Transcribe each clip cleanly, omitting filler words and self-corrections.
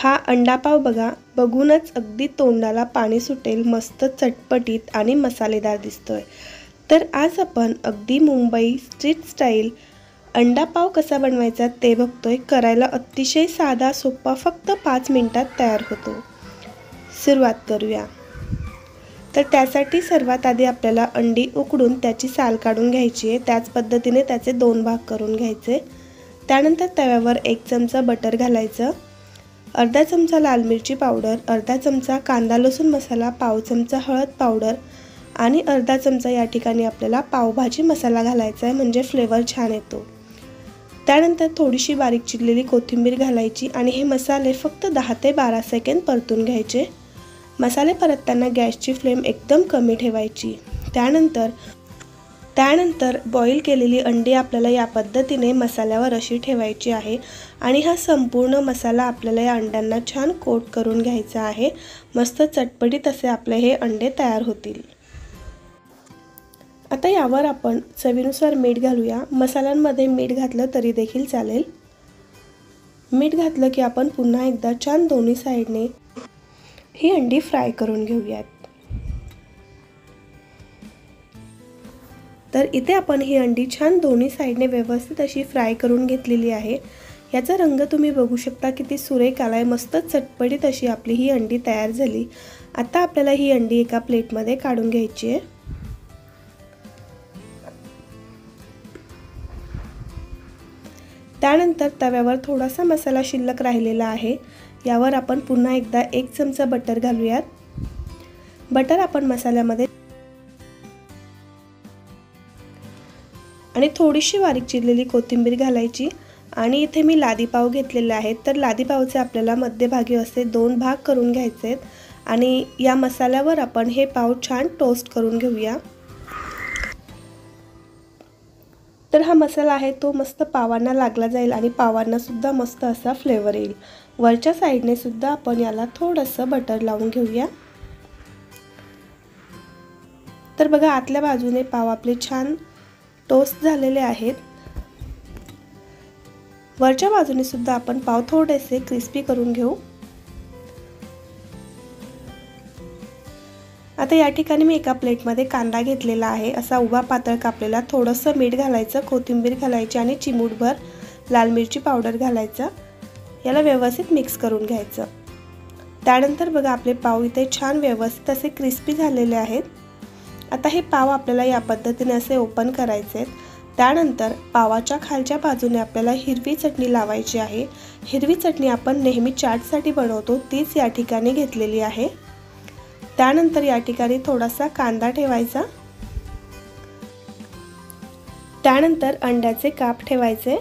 हा अंडापाव बघा, बघूनच अगदी तोंडाला पाणी सुटेल, मस्त चटपटीत आणि मसालेदार दिसतोय। तर आज आपण अगदी मुंबई स्ट्रीट स्टाईल अंडापाव कसा बनवायचा ते बघतोय। करायला अतिशय साधा सोपा, फक्त 5 मिनिटात तयार होतो। सुरुवात करूया। तर त्यासाठी सर्वात आधी आपल्याला अंडी उकडून त्याची साल काढून घ्यायची आहे। त्याच पद्धतीने त्याचे 2 भाग करून घ्यायचे। त्यानंतर तव्यावर 1 चमचा बटर घालायचं, अर्धा चमचा लाल मिरची पावडर, अर्धा चमचा कांदा लसूण मसाला, पाव चमचा हळद पावडर आणि अर्धा चमचा या ठिकाणी आपल्याला पावभाजी मसाला घालायचा आहे, म्हणजे फ्लेवर छान येतो। त्यानंतर थोडीशी बारीक चिरलेली कोथिंबीर घालायची आणि हे मसाले फक्त 10 ते 12 सेकंद परतून घ्यायचे। मसाले परतताना गॅसची फ्लेम एकदम कमी ठेवायची। त्यानंतर बॉईल केलेली अंडी आपल्याला या पद्धतीने मसाल्यावर अशी ठेवायची आहे आणि हा संपूर्ण मसाला आपल्याला या अंड्यांना छान कोट करून घ्यायचा आहे। मस्त चटपटीत असे आपले हे अंडे तयार होतील। आता यावर आपण चवीनुसार मीठ घालूया। मसाल्यांमध्ये मीठ घातलं तरी देखील चालेल। मीठ घातलं की आपण पुन्हा एकदा छान दोन्ही साइडने ही अंडी फ्राय करून घेऊयात। तर इथे आपण ही अंडी छान दोन्ही साइडने व्यवस्थित अशी फ्राय करून घेतलेली आहे। याचा रंग तुम्ही बघू शकता, किती सुरेख आलाय, मस्त चटपटीत अशी आपली ही अंडी तयार झाली। आता आपल्याला ही अंडी एका प्लेटमध्ये काढून घ्यायची आहे। त्यानंतर तव्यावर थोडासा मसाला शिल्लक राहिलेला आहे, यावर आपण पुन्हा एकदा 1 चमचा बटर घालूयात। बटर आपण मसाल्यामध्ये आणि थोडीशी बारीक चिरलेली कोथिंबीर घालायची आणि इथे मी लादी पाव घेतलेले आहेत। तर लादी पावचे आपल्याला मध्यभागी असे 2 भाग करून घ्यायचे आहेत आणि या मसाल्यावर आपण हे पाव छान टोस्ट करून घेऊया। तर हा मसाला आहे तो मस्त पावांना लागला जाईल आणि पावांना सुद्धा मस्त असा फ्लेवर येईल। वरच्या साइडने सुद्धा आपण याला थोडंसं बटर लावून घेऊया। तर बघा, आतल्या बाजूने पाव आपले छान टोस्ट झालेले आहेत। वरच्या बाजूने सुद्धा आपण पाव थोडेसे क्रिस्पी करून घेऊ। आता या ठिकाणी मी एका प्लेटमध्ये कांदा घेतलेला आहे, असा उभा पातळ कापलेला। थोडंसं मीठ घालायचं, कोथिंबीर घालायची आणि चिमूटभर लाल मिरची पावडर घालायचं। याला व्यवस्थित मिक्स करून घ्यायचं। त्यानंतर बघा, आपले पाव इथे छान व्यवस्थित असे क्रिस्पी झालेले आहेत। आता हे पाव आपल्याला या पद्धतीने असे ओपन करायचे आहेत। त्यानंतर पावाच्या खालच्या बाजूने आपल्याला हिरवी चटणी लावायची आहे। हिरवी चटणी आपण नेहमी चाटसाठी बनवतो, तीच या ठिकाणी घेतलेली आहे। त्यानंतर या ठिकाणी थोडासा कांदा ठेवायचा। त्यानंतर अंड्याचे काप ठेवायचे।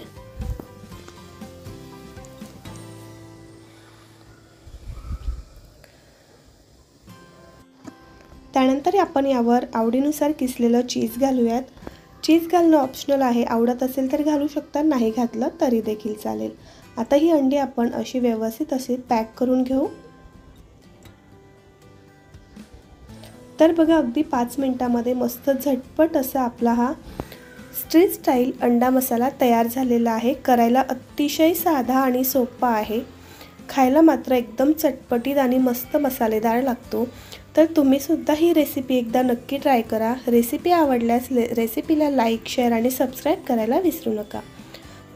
त्यानंतर आपण यावर आवडीनुसार किसलेलं चीज घालूयात। चीज घालणं ऑप्शनल आहे, आवडत असेल तर घालू शकता, नाही घातलं तरी देखील चालेल। आता ही अंडी आपण अशी व्यवस्थित अशी पॅक करून घेऊ। तर बघा, अगदी 5 मिनिटांमध्ये मस्त झटपट असा आपला हा स्ट्रीट स्टाईल अंडा मसाला तयार झालेला आहे। करायला अतिशय साधा आणि सोपा आहे, खायला मात्र एकदम चटपटीत आणि मस्त मसालेदार लागतो। तर तुम्ही सुद्धा ही रेसिपी एकदा नक्की ट्राय करा। रेसिपी आवडल्यास रेसिपीला लाईक, शेअर आणि सबस्क्राईब करायला विसरू नका।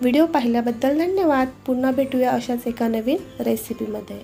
व्हिडिओ पाहिल्याबद्दल धन्यवाद। पुन्हा भेटूया अशाच एका नवीन रेसिपीमध्ये।